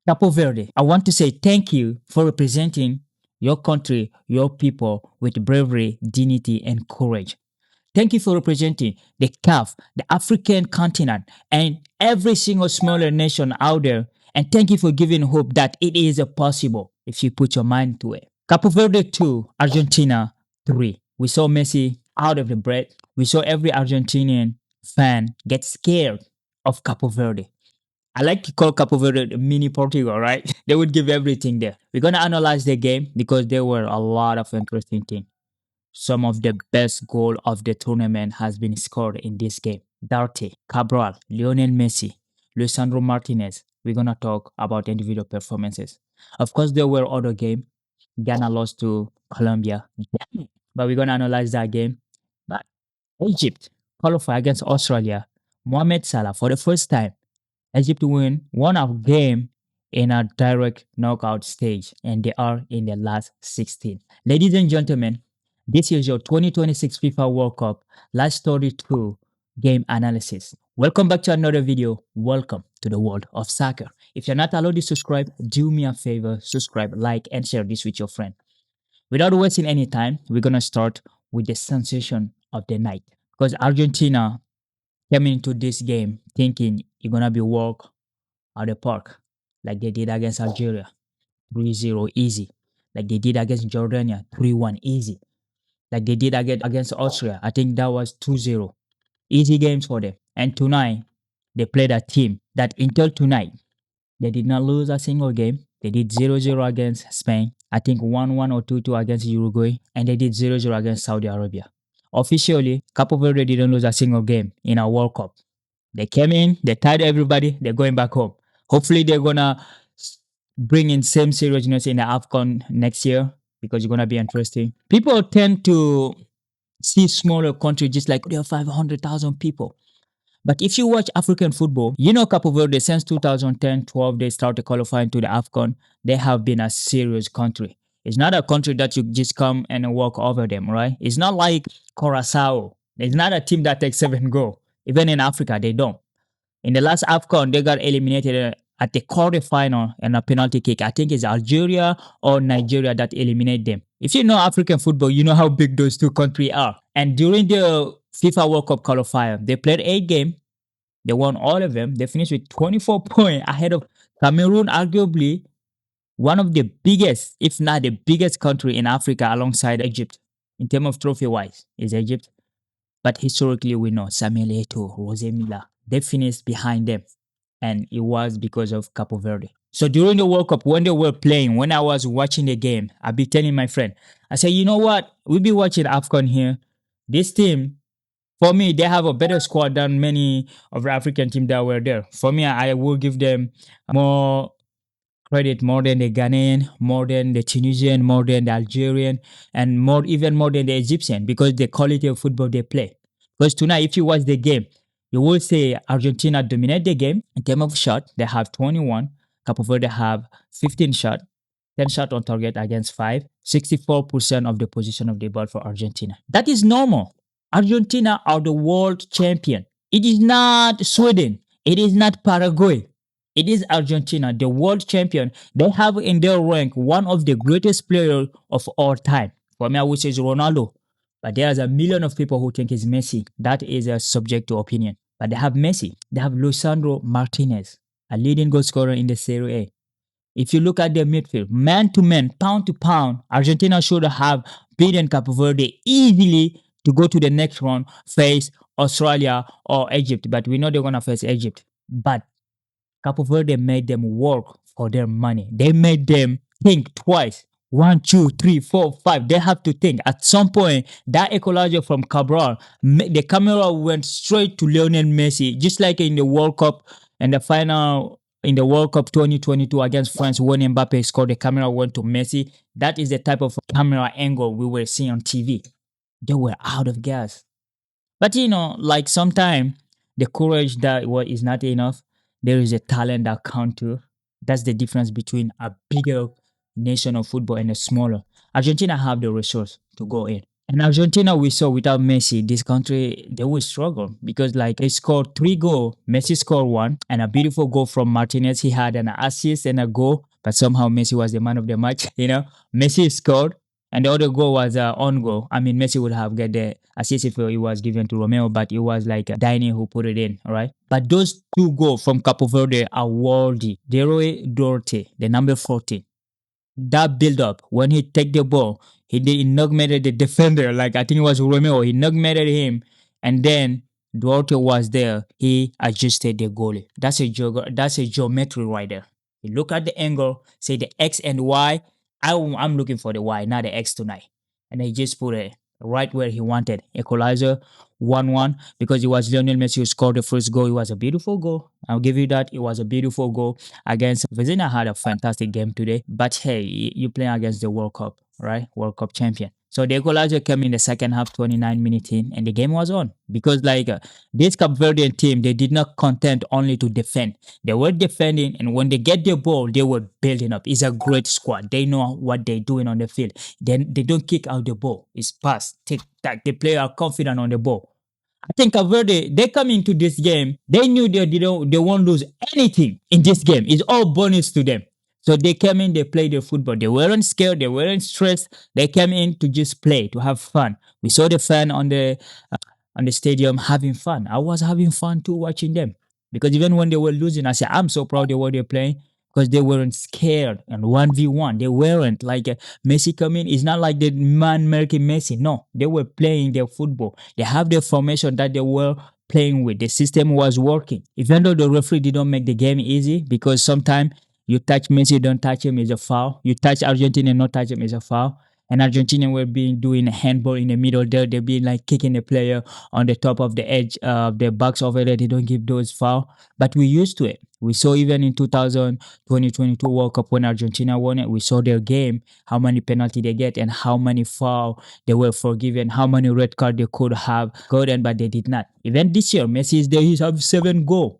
Capo Verde, I want to say thank you for representing your country, your people with bravery, dignity, and courage. Thank you for representing the CAF, the African continent, and every single smaller nation out there. And thank you for giving hope that it is possible if you put your mind to it. Capo Verde 2, Argentina 3. We saw Messi out of the breath. We saw every Argentinian fan get scared of Capo Verde. I like to call Capo Verde the mini Portugal, right? They would give everything there. We're going to analyze the game because there were a lot of interesting things. Some of the best goal of the tournament has been scored in this game. Darte, Cabral, Lionel Messi, Lisandro Martinez. We're gonna talk about individual performances. Of course, there were other games. Ghana lost to Colombia, but we're gonna analyze that game. But Egypt qualified against Australia. Mohamed Salah for the first time. Egypt won a game in a direct knockout stage, and they are in the last 16. Ladies and gentlemen, this is your 2026 FIFA World Cup last 32 game analysis. Welcome back to another video. Welcome to the world of soccer. If you're not allowed to subscribe, do me a favor, subscribe, like, and share this with your friend. Without wasting any time, we're gonna start with the sensation of the night because Argentina came into this game thinking it's gonna be walk out the park like they did against Algeria, 3-0 easy. Like they did against Jordania, 3-1 easy. Like they did against Austria, I think that was 2-0. Easy games for them. And tonight, they played a team that until tonight, they did not lose a single game. They did 0-0 against Spain, I think 1-1 or 2-2 against Uruguay, and they did 0-0 against Saudi Arabia. Officially, Cape Verde didn't lose a single game in a World Cup. They came in, they tied everybody, they're going back home. Hopefully, they're gonna bring in same seriousness in the AFCON next year because it's gonna be interesting. People tend to see smaller countries just like there are 500,000 people. But if you watch African football, you know Cape Verde since 2010-12 they started qualifying to the AFCON. They have been a serious country. It's not a country that you just come and walk over them, right? It's not like Curacao. It's not a team that takes 7 goals. Even in Africa, they don't. In the last AFCON, they got eliminated at the quarterfinal and a penalty kick. I think it's Algeria or Nigeria that eliminated them. If you know African football, you know how big those two countries are. And during the FIFA World Cup qualifier, they played 8 games. They won all of them. They finished with 24 points ahead of Cameroon, arguably one of the biggest, if not the biggest country in Africa alongside Egypt. In terms of trophy-wise, is Egypt. But historically, we know Samuel Eto'o, Rose Miller, they finished behind them. And it was because of Capo Verde. So during the World Cup, when they were playing, when I was watching the game, I'd be telling my friend, I said, you know what? We'll be watching AFCON here. This team, for me, they have a better squad than many of the African teams that were there. For me, I will give them more credit, more than the Ghanaian, more than the Tunisian, more than the Algerian, and even more than the Egyptian because the quality of football they play. Because tonight, if you watch the game, you will say Argentina dominate the game in terms of shot. They have 21. Cape Verde have 15 shot, 10 shot on target against 5, 64% of the position of the ball for Argentina. That is normal. Argentina are the world champion. It is not Sweden. It is not Paraguay. It is Argentina, the world champion. They have in their rank one of the greatest players of all time. For me, I would say it's Ronaldo. But there's a million of people who think it's Messi. That is a subject to opinion. But they have Messi. They have Lisandro Martinez, a leading goal scorer in the Serie A. If you look at their midfield, man to man, pound to pound, Argentina should have beaten Cape Verde easily to go to the next round, face Australia or Egypt. But we know they're going to face Egypt. But Cape Verde made them work for their money. They made them think twice. 1, 2, 3, 4, 5. They have to think. At some point, that ecology from Cabral, the camera went straight to Lionel Messi, just like in the World Cup and the final in the World Cup 2022 against France when Mbappe scored. The camera went to Messi. That is the type of camera angle we were seeing on TV. They were out of gas. But like sometimes the courage that is not enough. There is a talent that count too. That's the difference between a bigger nation of football and a smaller. Argentina have the resource to go in. And Argentina, we saw without Messi, this country, they will struggle because like they scored 3 goals. Messi scored one and a beautiful goal from Martinez. He had an assist and a goal, but somehow Messi was the man of the match. Messi scored and the other goal was on goal. I mean, Messi would have get the assist if it was given to Romeo, but it was like Dini who put it in, all right? But those 2 goals from Cape Verde are worthy. Deroy Dorte, the number 14, that build up when he take the ball, he nugmeted the defender. Like I think it was Romeo. He nugmeted him, and then Duarte was there. He adjusted the goalie. That's a geometry right there. You look at the angle, say the X and Y. I'm looking for the Y, not the X tonight. And he just put it right where he wanted. Equalizer 1-1 because it was Lionel Messi who scored the first goal. It was a beautiful goal. I'll give you that. It was a beautiful goal against Vezina. Had a fantastic game today. But hey, you playing against the World Cup, right? World Cup champion. So the equalizer came in the second half, 29 minutes in, and the game was on. Because like this Cape Verdean team, they did not content only to defend. They were defending, and when they get the ball, they were building up. It's a great squad. They know what they're doing on the field. Then they don't kick out the ball. It's pass, tick, tack. The players are confident on the ball. I think Cape Verde, they come into this game, they knew they won't lose anything in this game. It's all bonus to them. So they came in, they played the football. They weren't scared, they weren't stressed. They came in to just play, to have fun. We saw the fan on the stadium having fun. I was having fun too watching them. Because even when they were losing, I said, I'm so proud of what they're playing because they weren't scared and 1v1. They weren't like Messi coming. It's not like the man making Messi. No, they were playing their football. They have the formation that they were playing with. The system was working. Even though the referee didn't make the game easy because sometimes you touch Messi, don't touch him is a foul. You touch Argentina, not touch him is a foul. And Argentina were being doing handball in the middle there. They've been like kicking the player on the top of the edge of the box over there. They don't give those foul, but we used to it. We saw even in 2022 World Cup when Argentina won it, we saw their game, how many penalty they get and how many foul they were forgiven, how many red card they could have gotten, but they did not. Even this year, Messi is there, he have 7 goals.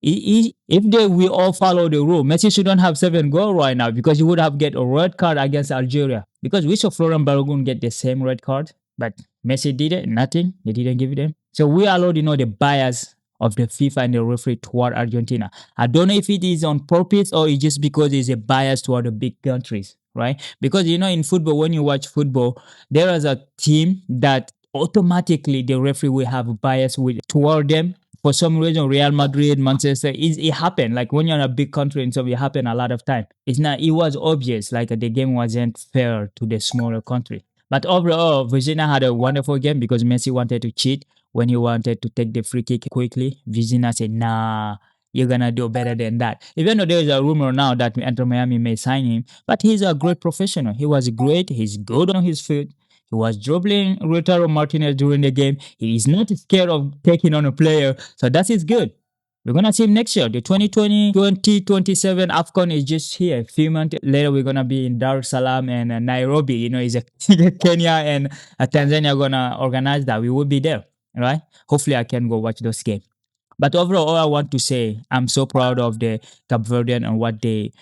We all follow the rule, Messi shouldn't have 7 goals right now because he would have get a red card against Algeria. Because we saw Florent Balogun get the same red card, but Messi did it, nothing. They didn't give them. So we already know the bias of the FIFA and the referee toward Argentina. I don't know if it is on purpose or it's just because it's a bias toward the big countries, right? Because in football, when you watch football, there is a team that automatically the referee will have a bias toward them. For some reason, Real Madrid, Manchester, it happened. Like when you're in a big country and so it happened a lot of time. It was obvious, like the game wasn't fair to the smaller country. But overall, Virginia had a wonderful game because Messi wanted to cheat when he wanted to take the free kick quickly. Virginia said, nah, you're going to do better than that. Even though there is a rumor now that Inter Miami may sign him, but he's a great professional. He was great. He's good on his feet. He was dribbling Lautaro Martinez during the game. He is not scared of taking on a player. So that is good. We're going to see him next year. The 2027 AFCON is just here. A few months later, we're going to be in Dar es Salaam and Nairobi. It's Kenya and Tanzania going to organize that. We will be there, right? Hopefully, I can go watch those games. But overall, all I want to say, I'm so proud of the Cape Verdean and what they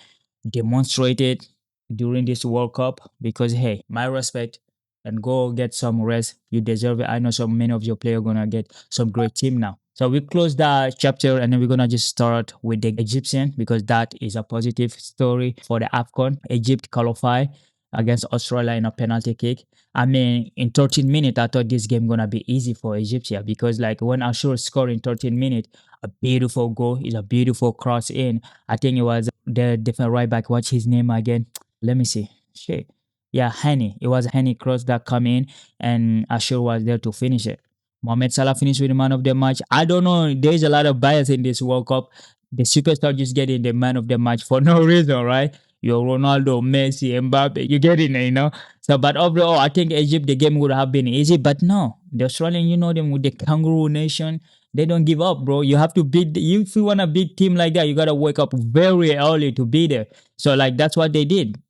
demonstrated during this World Cup because, hey, my respect and go get some rest. You deserve it. I know so many of your players are going to get some great team now. So we close that chapter and then we're going to just start with the Egyptian because that is a positive story for the AFCON. Egypt qualified against Australia in a penalty kick. I mean, in 13 minutes, I thought this game going to be easy for Egypt here because like when Ashur scored in 13 minutes, a beautiful goal, is a beautiful cross in. I think it was the different right back. What's his name again? Let me see. Shit. Yeah, Henny. It was Henny cross that come in and Ashur was there to finish it. Mohamed Salah finished with the man of the match. I don't know. There's a lot of bias in this World Cup. The superstar just getting the man of the match for no reason, right? You're Ronaldo, Messi, Mbappe. You get it. So, but overall, I think Egypt, the game would have been easy. But no, the Australian, them with the kangaroo nation, they don't give up, bro. You have to beat. If you want to beat team like that, you gotta wake up very early to be there. So, like that's what they did.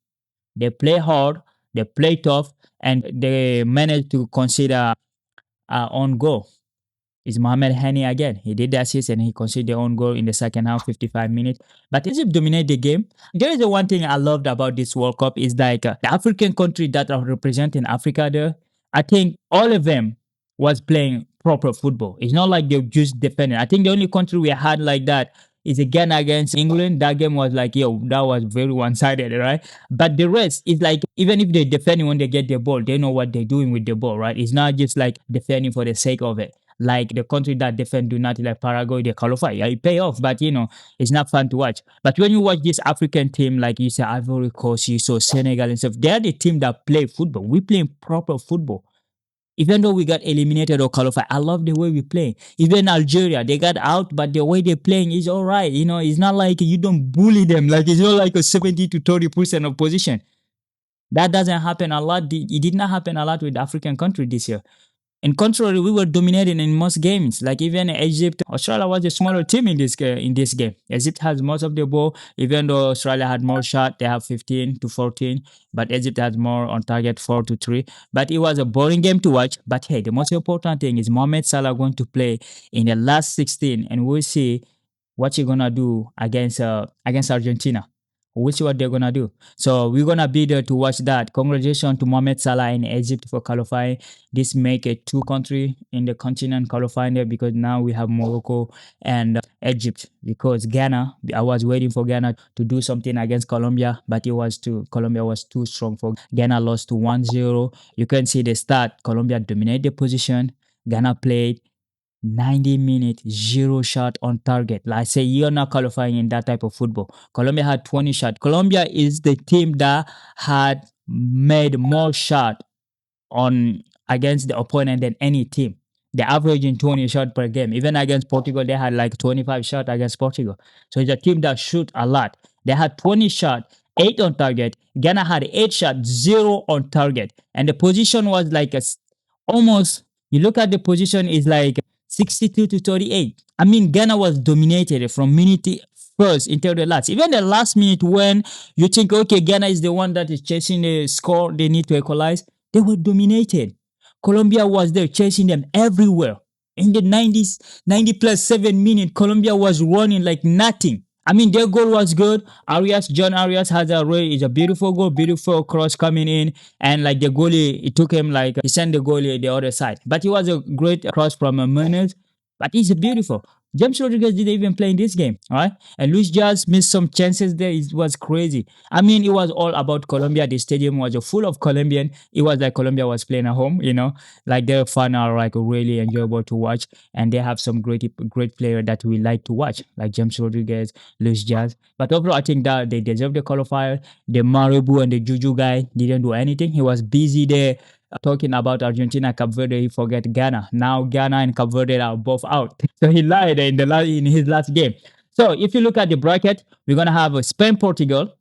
They play hard, they play tough, and they managed to consider on goal. It's Mohamed Hani again. He did the assist and he conceded their own goal in the second half, 55 minutes. But Egypt dominated the game. There is the one thing I loved about this World Cup is like the African country that are representing Africa there. I think all of them was playing proper football. It's not like they just defending. I think the only country we had like that is a Ghana against England. That game was like, yo, that was very one-sided, right? But the rest is like, even if they defending when they get the ball, they know what they're doing with the ball, right? It's not just like defending for the sake of it. Like the country that defend do not like Paraguay, they qualify. Yeah, it pay off, but it's not fun to watch. But when you watch this African team, like you say, Ivory Coast, you saw Senegal and stuff, they're the team that play football. We play proper football. Even though we got eliminated or qualified, I love the way we play. Even Algeria, they got out, but the way they're playing is all right. It's not like you don't bully them. Like it's not like a 70 to 30% of position. That doesn't happen a lot. It did not happen a lot with African country this year. In contrary, we were dominating in most games. Like even Egypt, Australia was a smaller team in this game. Egypt has most of the ball, even though Australia had more shot. They have 15 to 14, but Egypt has more on target 4-3. But it was a boring game to watch. But hey, the most important thing is Mohamed Salah going to play in the last 16, and we'll see what you're gonna do against Argentina. We'll see what they're gonna do. So we're gonna be there to watch that. Congratulations to Mohamed Salah and Egypt for qualifying. This make it two country in the continent qualifying there because now we have Morocco and Egypt. Because Ghana, I was waiting for Ghana to do something against Colombia, but Colombia was too strong for Ghana. Lost to 1-0. You can see the start. Colombia dominated the position. Ghana played 90 minutes, zero shot on target. Like I say, you're not qualifying in that type of football. Colombia had 20 shots. Colombia is the team that had made more shot on against the opponent than any team. They averaging 20 shots per game. Even against Portugal, they had like 25 shots against Portugal. So it's a team that shoot a lot. They had 20 shots, 8 on target. Ghana had 8 shots, 0 on target. And the position was like almost, you look at the position is like 62 to 38. I mean, Ghana was dominated from minute first until the last. Even the last minute when you think, okay, Ghana is the one that is chasing the score, they need to equalize. They were dominated. Colombia was there chasing them everywhere. In the 90 plus 7 minutes, Colombia was running like nothing. I mean, their goal was good. John Arias has is a beautiful goal, beautiful cross coming in. And like the goalie, it took him like, he sent the goalie the other side. But it was a great cross from a minute. But it's beautiful. James Rodriguez didn't even play in this game, all right? And Luis Diaz missed some chances there. It was crazy. I mean, it was all about Colombia. The stadium was full of Colombian. It was like Colombia was playing at home. Like their fun are like really enjoyable to watch. And they have some great player that we like to watch, like James Rodriguez, Luis Diaz. But overall, I think that they deserve the qualifier. The Maribu and the Juju guy didn't do anything. He was busy there talking about Argentina, Cape Verde, he forget Ghana. Now Ghana and Cape Verde are both out. So he lied in his last game. So if you look at the bracket, we're gonna have Spain, Portugal,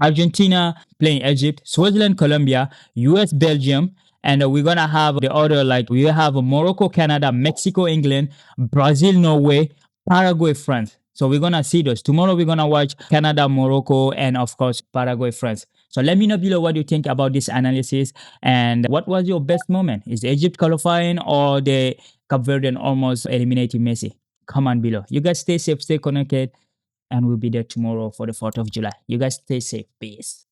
Argentina playing Egypt, Switzerland, Colombia, US, Belgium, and we're gonna have the other like we have Morocco, Canada, Mexico, England, Brazil, Norway, Paraguay, France. So we're gonna see those. Tomorrow we're gonna watch Canada, Morocco, and of course Paraguay, France. So let me know below what you think about this analysis and what was your best moment. Is Egypt qualifying or the Cape Verdean almost eliminating Messi? Comment below. You guys stay safe, stay connected, and we'll be there tomorrow for the 4th of July. You guys stay safe. Peace.